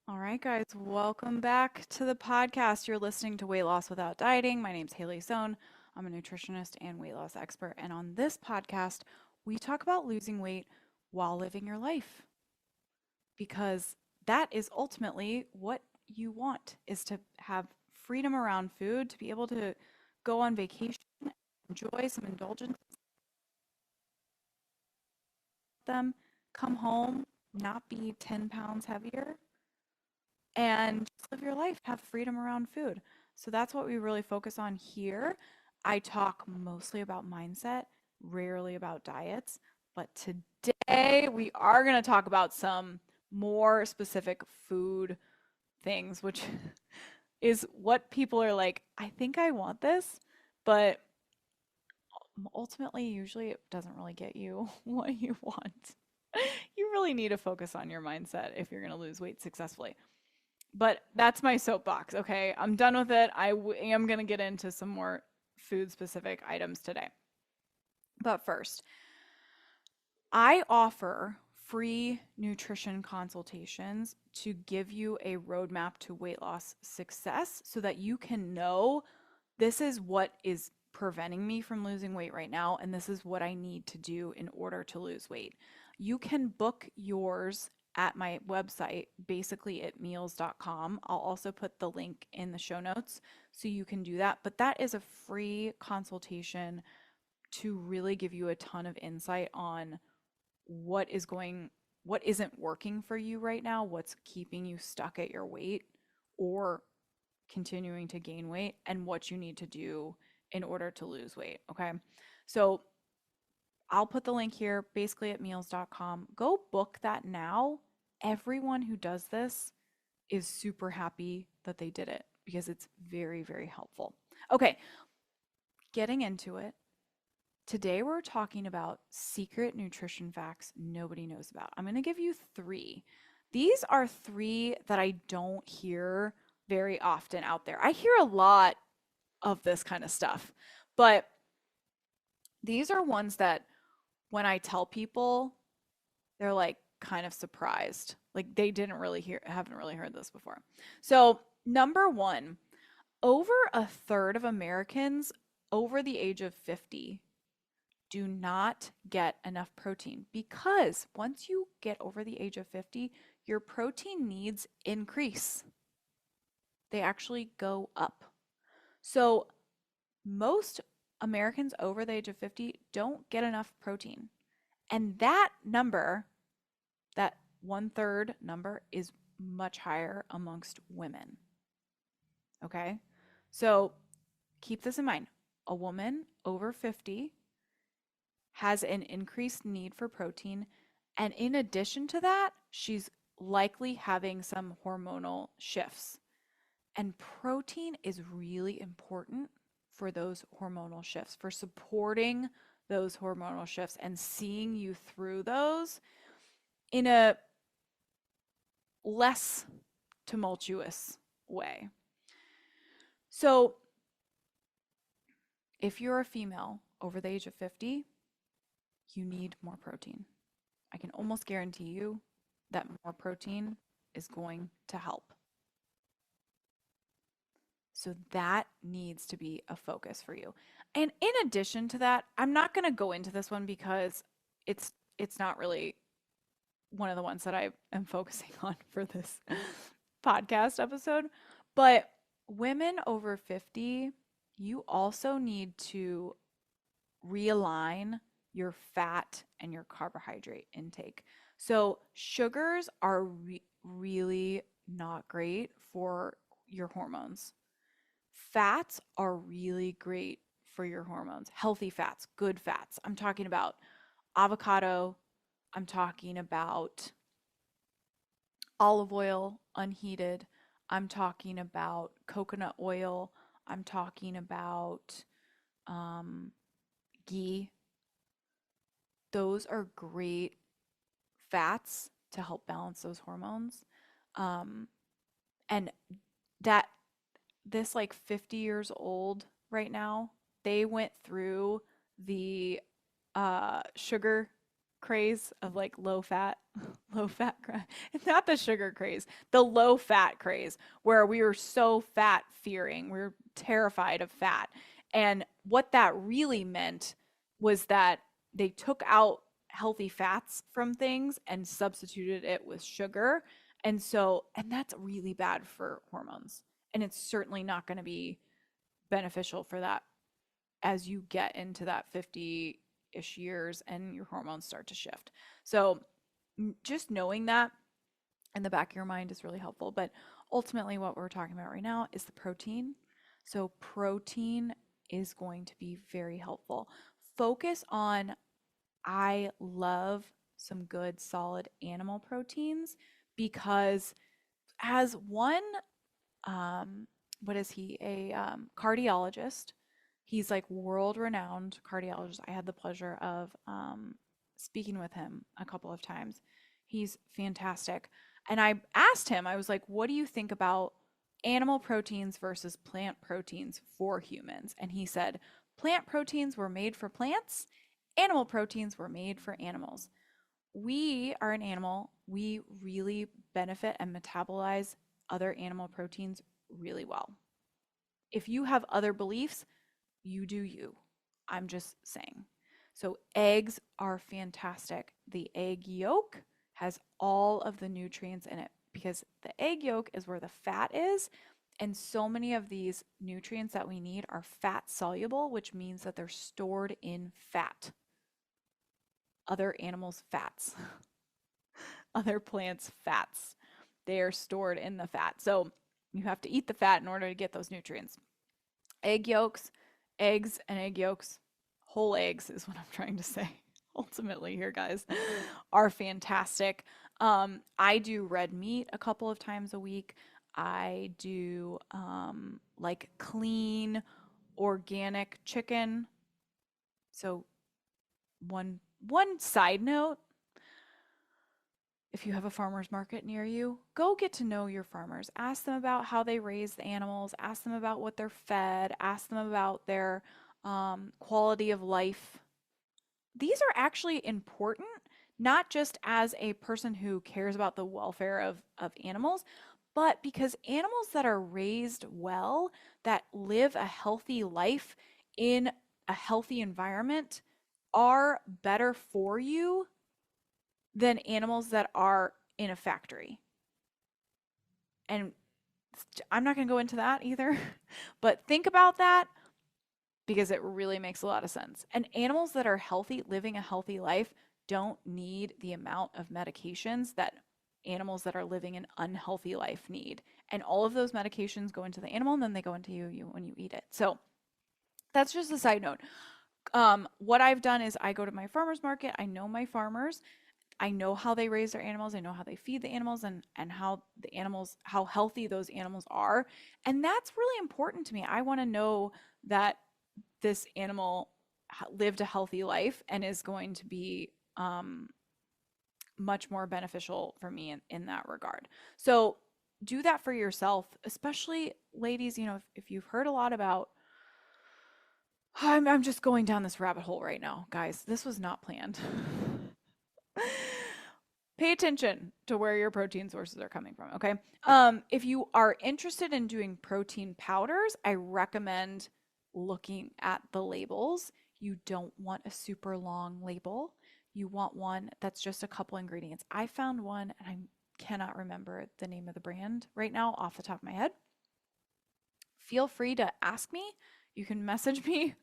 All right, guys, welcome back to the podcast. You're listening to Weight Loss Without Dieting. My name's Haley Zone. I'm a nutritionist and weight loss expert. And on this podcast, we talk about losing weight while living your life because that is ultimately what you want is to have freedom around food, to be able to go on vacation, enjoy some indulgence with them, come home, not be 10 pounds heavier, and just live your life, have freedom around food. So that's what we really focus on here. I talk mostly about mindset, rarely about diets, but today we are going to talk about some more specific food things, which is what people are like, I think I want this, but ultimately, usually it doesn't really get you what you want. You really need to focus on your mindset if you're going to lose weight successfully. But that's my soapbox, okay? I'm done with it. Am going to get into some more food specific items today. But first, I offer free nutrition consultations to give you a roadmap to weight loss success so that you can know this is what is preventing me from losing weight right now, and this is what I need to do in order to lose weight. You can book yours at my website, basicallyitmeals.com. I'll also put the link in the show notes so you can do that. But that is a free consultation to really give you a ton of insight on what is going what isn't working for you right now, what's keeping you stuck at your weight or continuing to gain weight, and what you need to do in order to lose weight. Okay. So I'll put the link here, basically at meals.com. Go book that now. Everyone who does this is super happy that they did it because it's very, very helpful. Okay, getting into it. Today we're talking about secret nutrition facts nobody knows about. I'm going to give you three. These are three that I don't hear very often out there. I hear a lot of this kind of stuff, but these are ones that when I tell people, they're like kind of surprised. Like they haven't really heard this before. So, number one, over a third of Americans over the age of 50 do not get enough protein because once you get over the age of 50, your protein needs increase. They actually go up. So, most Americans over the age of 50 don't get enough protein. And that number, that one third number, is much higher amongst women. Okay? So keep this in mind. A woman over 50 has an increased need for protein. And in addition to that, she's likely having some hormonal shifts. And protein is really important for those hormonal shifts, for supporting those hormonal shifts and seeing you through those in a less tumultuous way. So, if you're a female over the age of 50, you need more protein. I can almost guarantee you that more protein is going to help. So that needs to be a focus for you. And in addition to that, I'm not going to go into this one because it's not really one of the ones that I am focusing on for this podcast episode. But women over 50, you also need to realign your fat and your carbohydrate intake. So, sugars are really not great for your hormones. Fats are really great for your hormones. Healthy fats, good fats. I'm talking about avocado. I'm talking about olive oil, unheated. I'm talking about coconut oil. I'm talking about um, ghee. Those are great fats to help balance those hormones. Um, and that this like 50 years old right now, they went through the sugar. craze of like low fat, low fat, not the sugar craze, the low fat craze, where we were so fat fearing, we were terrified of fat. And what that really meant was that they took out healthy fats from things and substituted it with sugar. And so, and that's really bad for hormones. And it's certainly not going to be beneficial for that as you get into that 50-ish years and your hormones start to shift. So just knowing that in the back of your mind is really helpful. But ultimately, what we're talking about right now is the protein. So protein is going to be very helpful. Focus on, I love some good solid animal proteins because as one what is he? A cardiologist. He's like world renowned cardiologist. I had the pleasure of speaking with him a couple of times. He's fantastic. And I asked him, I was like, what do you think about animal proteins versus plant proteins for humans? And he said, plant proteins were made for plants, animal proteins were made for animals. We are an animal. We really benefit and metabolize other animal proteins really well. If you have other beliefs, you do you. I'm just saying. So eggs are fantastic. The egg yolk has all of the nutrients in it because the egg yolk is where the fat is. And so many of these nutrients that we need are fat soluble, which means that they're stored in fat. Other animals' fats, other plants' fats. They are stored in the fat. So you have to eat the fat in order to get those nutrients. Egg yolks, eggs and egg yolks, whole eggs is what I'm trying to say. Ultimately here, guys, are fantastic. I do red meat a couple of times a week. I do like clean organic chicken. So one side note, if you have a farmer's market near you, go get to know your farmers. Ask them about how they raise the animals. Ask them about what they're fed. Ask them about their quality of life. These are actually important, not just as a person who cares about the welfare of animals, but because animals that are raised well, that live a healthy life in a healthy environment, are better for you than animals that are in a factory. And I'm not going to go into that either, but think about that because it really makes a lot of sense. And animals that are healthy, living a healthy life, don't need the amount of medications that animals that are living an unhealthy life need. And all of those medications go into the animal and then they go into you when you eat it. So that's just a side note. What I've done is I go to my farmer's market. I know my farmers. I know how they raise their animals. I know how they feed the animals and how the animals, how healthy those animals are. And that's really important to me. I want to know that this animal lived a healthy life and is going to be much more beneficial for me in that regard. So do that for yourself, especially ladies, you know, if you've heard a lot about, I'm just going down this rabbit hole right now, guys. This was not planned. Pay attention to where your protein sources are coming from, okay? If you are interested in doing protein powders, I recommend looking at the labels. You don't want a super long label. You want one that's just a couple ingredients. I found one, and I cannot remember the name of the brand right now off the top of my head. Feel free to ask me. You can message me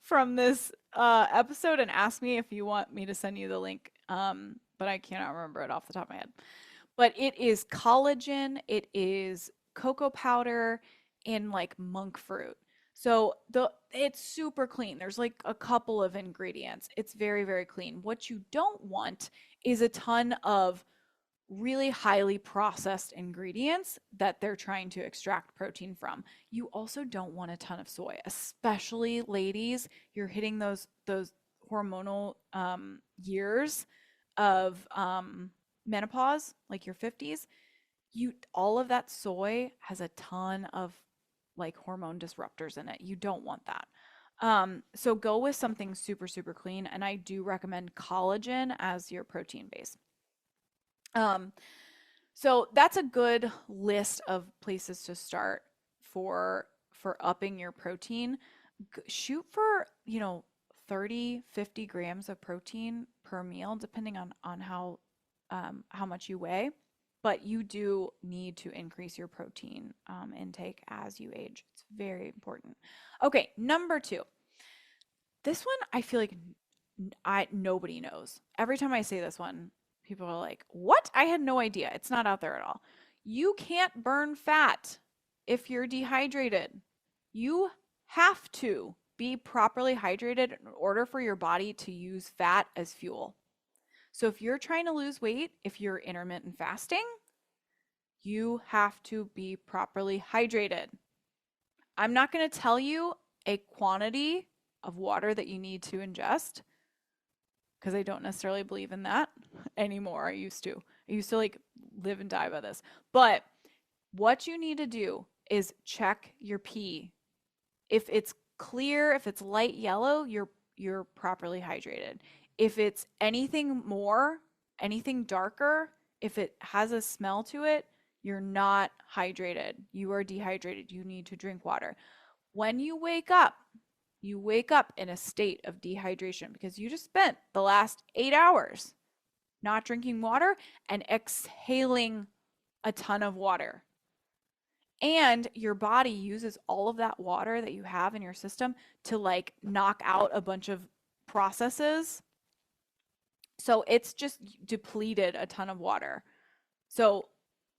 from this episode and ask me if you want me to send you the link. But I cannot remember it off the top of my head. But it is collagen, it is cocoa powder, and like monk fruit. So it's super clean. There's like a couple of ingredients. It's very, very clean. What you don't want is a ton of really highly processed ingredients that they're trying to extract protein from. You also don't want a ton of soy, especially ladies. You're hitting those hormonal years of menopause, like your 50s. All of that soy has a ton of like hormone disruptors in it. You don't want that. So go with something super, super clean. And I do recommend collagen as your protein base. Um, so that's a good list of places to start for upping your protein. Shoot for, 30, 50 grams of protein per meal, depending on how much you weigh. But you do need to increase your protein intake as you age. It's very important. Okay, number two. This one I feel like nobody knows. Every time I say this one, people are like, "What? I had no idea. It's not out there at all." You can't burn fat if you're dehydrated. You have to be properly hydrated in order for your body to use fat as fuel. So if you're trying to lose weight, if you're intermittent fasting, you have to be properly hydrated. I'm not going to tell you a quantity of water that you need to ingest because I don't necessarily believe in that anymore. I used to. I used to like live and die by this. But what you need to do is check your pee. If it's clear, if it's light yellow, you're properly hydrated. If it's anything more, anything darker, if it has a smell to it, you're not hydrated. You are dehydrated. You need to drink water. When you wake up in a state of dehydration because you just spent the last 8 hours not drinking water and exhaling a ton of water. And your body uses all of that water that you have in your system to like knock out a bunch of processes. So it's just depleted a ton of water. So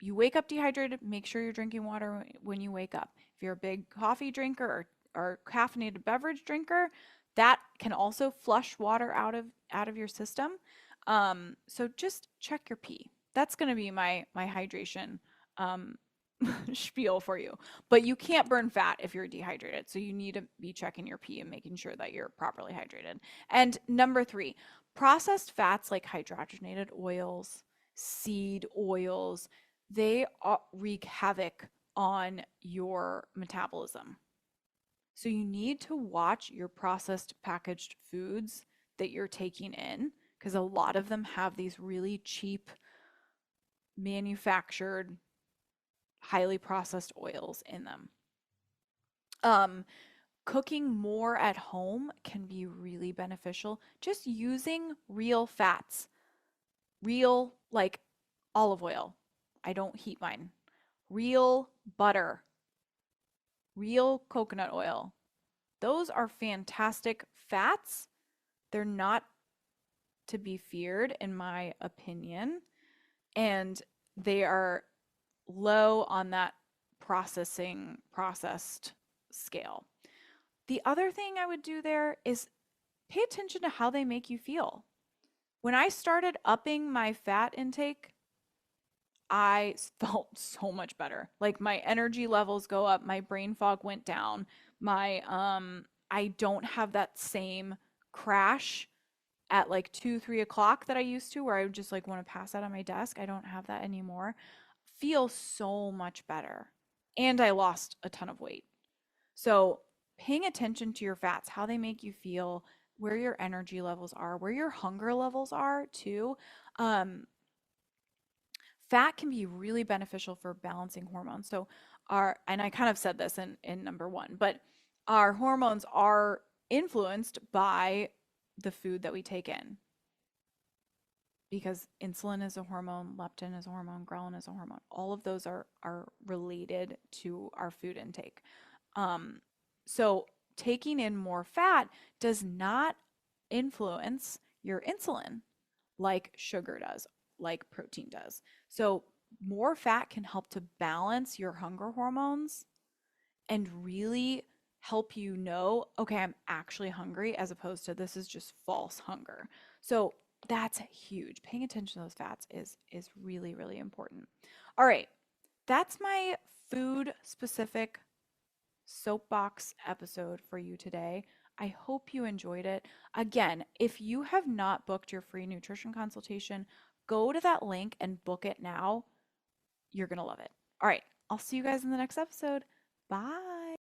you wake up dehydrated, make sure you're drinking water when you wake up. If you're a big coffee drinker or caffeinated beverage drinker, that can also flush water out of your system. So just check your pee. That's going to be my hydration um, spiel for you. But you can't burn fat if you're dehydrated. So you need to be checking your pee and making sure that you're properly hydrated. And number three, processed fats like hydrogenated oils, seed oils, they wreak havoc on your metabolism. So you need to watch your processed packaged foods that you're taking in because a lot of them have these really cheap manufactured highly processed oils in them. Um, Cooking more at home can be really beneficial. Just using real fats, real like olive oil. I don't heat mine. Real butter, real coconut oil. Those are fantastic fats. They're not to be feared, in my opinion, and they are low on that processed scale. The other thing I would do there is pay attention to how they make you feel. When I started upping my fat intake, I felt so much better. Like my energy levels go up, my brain fog went down, my I don't have that same crash at like 2, 3 o'clock that I used to, where I would just like want to pass out on my desk. I don't have that anymore. Feel so much better. And I lost a ton of weight. So paying attention to your fats, how they make you feel, where your energy levels are, where your hunger levels are too. Um, Fat can be really beneficial for balancing hormones. So and I kind of said this in number one, but our hormones are influenced by the food that we take in because insulin is a hormone, leptin is a hormone, ghrelin is a hormone. All of those are related to our food intake. Um, so taking in more fat does not influence your insulin like sugar does, like protein does. So more fat can help to balance your hunger hormones and really help you know, okay, I'm actually hungry as opposed to this is just false hunger. So that's huge. Paying attention to those fats is really, really important. All right. That's my food specific soapbox episode for you today. I hope you enjoyed it. Again, if you have not booked your free nutrition consultation, go to that link and book it now. You're going to love it. All right. I'll see you guys in the next episode. Bye.